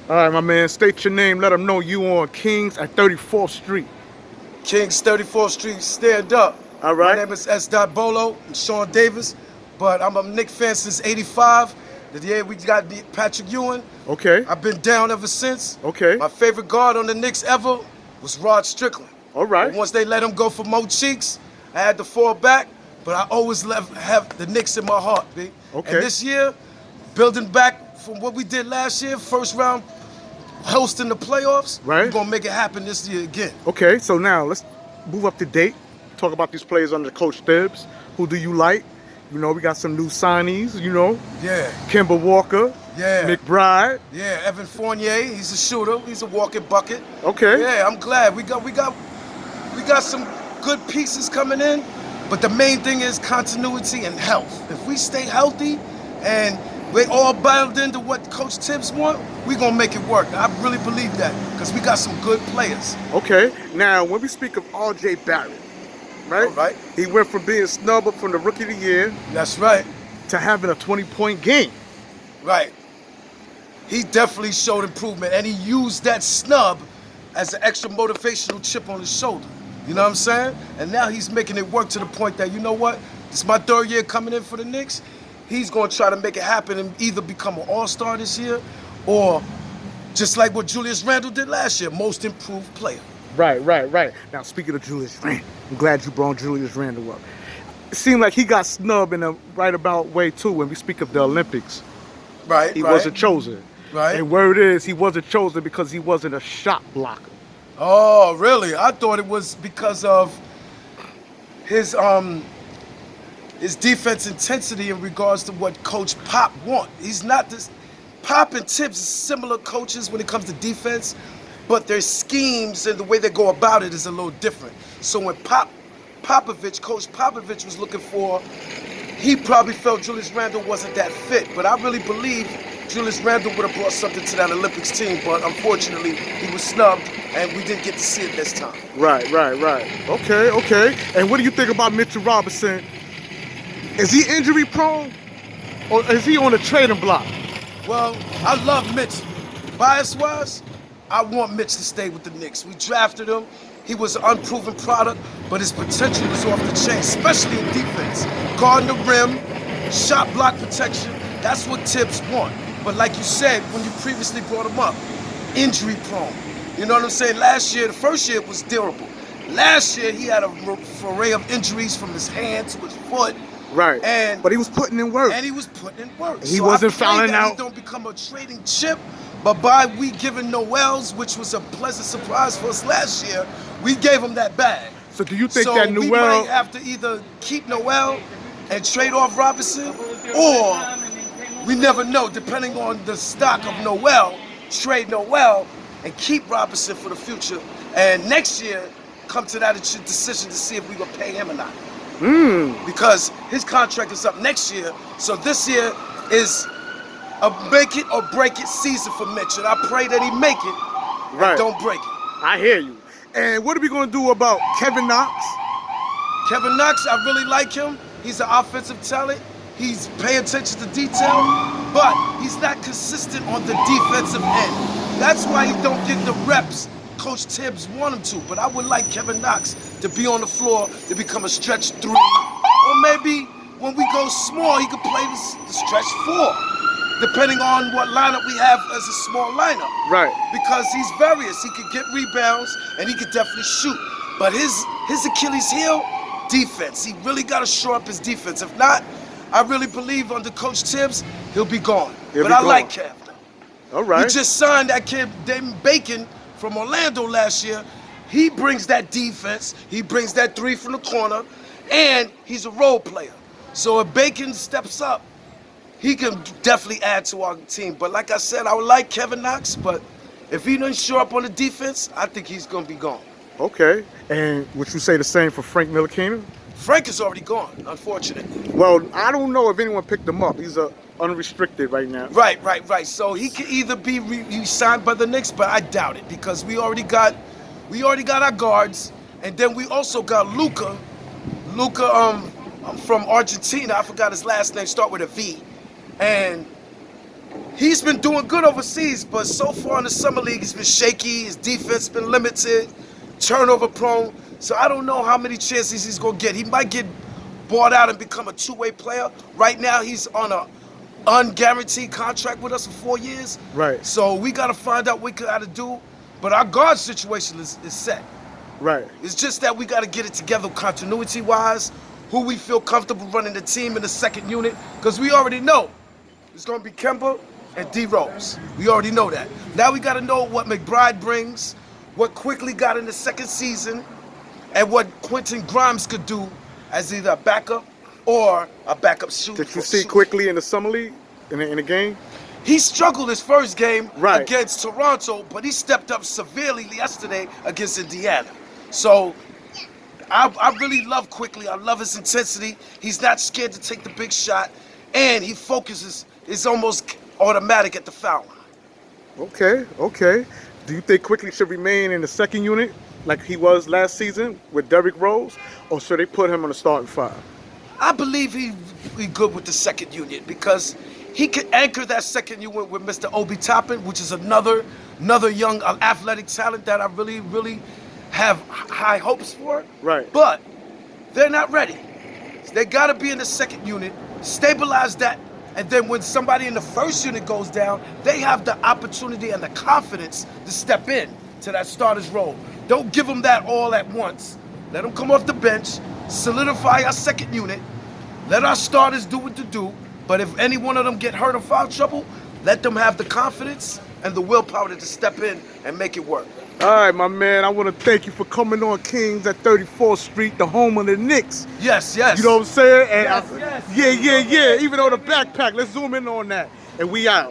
All right, my man. State your name. Let them know you on Kings at 34th Street. Kings 34th Street, stand up. All My right. name is S. Bolo and Sean Davis, but I'm a Knicks fan since '85. The year we got Patrick Ewing. Okay. I've been down ever since. Okay. My favorite guard on the Knicks ever was Rod Strickland. All right. But once they let him go for Mo Cheeks, I had to fall back, but I always have the Knicks in my heart, B. Okay. And this year, building back from what we did last year, first round hosting the playoffs, Right. we're going to make it happen this year again. Okay. So now let's move up to date. Talk about these players under Coach Thibs. Who do you like? You know, we got some new signees. You know, Yeah, Kemba Walker, yeah. McBride. Yeah, Evan Fournier, he's a shooter. He's a walking bucket. Okay. Yeah, I'm glad. We got some good pieces coming in, but the main thing is continuity and health. If we stay healthy and we're all bound into what Coach Tibbs want, we're gonna make it work. I really believe that because we got some good players. Okay. Now, when we speak of R.J. Barrett, right? All right. He went from being snubbed from the Rookie of the Year That's right. to having a 20-point game. Right. He definitely showed improvement, and he used that snub as an extra motivational chip on his shoulder. You know what I'm saying? And now he's making it work to the point that, you know what? This is my third year coming in for the Knicks. He's going to try to make it happen and either become an all-star this year or just like what Julius Randle did last year, most improved player. Right. Now, speaking of Julius Randle, I'm glad you brought Julius Randle up. It seemed like he got snubbed in a right about way, too, when we speak of the Olympics. Right, He right. wasn't chosen. Right. And word is, he wasn't chosen because he wasn't a shot blocker. Oh, really? I thought it was because of his defense intensity in regards to what Coach Pop want. He's not this. Pop and Tibbs are similar coaches when it comes to defense, but their schemes and the way they go about it is a little different. So when Coach Popovich was looking for, he probably felt Julius Randle wasn't that fit. But I really believe Julius Randle would have brought something to that Olympics team, but unfortunately he was snubbed and we didn't get to see it this time. Right. Okay. And what do you think about Mitchell Robinson? Is he injury prone? Or is he on the trading block? Well, I love Mitch. Bias-wise, I want Mitch to stay with the Knicks. We drafted him. He was an unproven product, but his potential is off the chain, especially in defense. Guarding the rim, shot block protection, that's what Tibbs want. But like you said, when you previously brought him up, injury prone. You know what I'm saying? Last year, the first year was durable. Last year, he had a array of injuries from his hand to his foot. Right. And but he was putting in work. And he was putting in work. He wasn't I pray fouling that out. He don't become a trading chip, but by we giving Noel's, which was a pleasant surprise for us last year, we gave him that bag. So do you think So that we Noel? might have to either keep Noel and trade off Robinson, or we never know, depending on the stock of Noel, trade Noel and keep Robinson for the future. And next year, come to that decision to see if we gonna pay him or not. Because his contract is up next year, so this year is a make it or break it season for Mitch, and I pray that he make it and don't break it. I hear you. And what are we going to do about Kevin Knox? Kevin Knox, I really like him. He's an offensive talent. He's paying attention to detail, but he's not consistent on the defensive end. That's why he don't get the reps Coach Tibbs want him to. But I would like Kevin Knox to be on the floor, to become a stretch 3. Or maybe when we go small, he could play the stretch 4, depending on what lineup we have as a small lineup. Right. Because he's various. He could get rebounds, and he could definitely shoot. But his Achilles heel, defense. He really got to shore up his defense. If not, I really believe under Coach Tibbs, he'll be gone. But I like Kev, though. All right. We just signed that kid, Damon Bacon, from Orlando last year. He brings that defense. He brings that 3 from the corner, and he's a role player. So if Bacon steps up, he can definitely add to our team. But like I said, I would like Kevin Knox, but if he doesn't show up on the defense, I think he's going to be gone. Okay. And would you say the same for Frank Ntilikina? Frank is already gone, unfortunately. Well, I don't know if anyone picked him up. He's unrestricted right now. Right. So he could either be re-signed by the Knicks, but I doubt it because we already got our guards, and then we also got Luka. From Argentina. I forgot his last name. Start with a V, and He's been doing good overseas, but so far in the summer league, he's been shaky. His defense been limited, turnover prone. So I don't know how many chances he's gonna get. He might get bought out and become a two-way player. Right now, he's on a unguaranteed contract with us for 4 years. Right. So we gotta find out what we gotta do. But our guard situation is set. Right. It's just that we gotta get it together continuity-wise. Who we feel comfortable running the team in the second unit, because we already know it's gonna be Kemba and D Rose. We already know that. Now we got to know what McBride brings, what Quickly got in the second season, and what Quentin Grimes could do as either a backup or a backup shooter. Did you see Quickly in the summer league in the game? He struggled his first game Right. against Toronto, but he stepped up severely yesterday against Indiana. So I really love Quickly. I love his intensity. He's not scared to take the big shot, and he focuses. It's almost automatic at the foul line. Okay. Do you think Quickly should remain in the second unit like he was last season with Derrick Rose, or should they put him on the starting five? I believe he'd be good with the second unit because he can anchor that second unit with Mr. Obi Toppin, which is another young athletic talent that I really have high hopes for. Right. But they're not ready. They got to be in the second unit, stabilize that, and then when somebody in the first unit goes down, they have the opportunity and the confidence to step in to that starter's role. Don't give them that all at once. Let them come off the bench, solidify our second unit, let our starters do what to do, but if any one of them get hurt or foul trouble, let them have the confidence and the willpower to step in and make it work. All right, my man, I want to thank you for coming on Kings at 34th Street, the home of the Knicks. Yes. You know what I'm saying? And Yes. yeah. Even on the backpack, let's zoom in on that. And we out.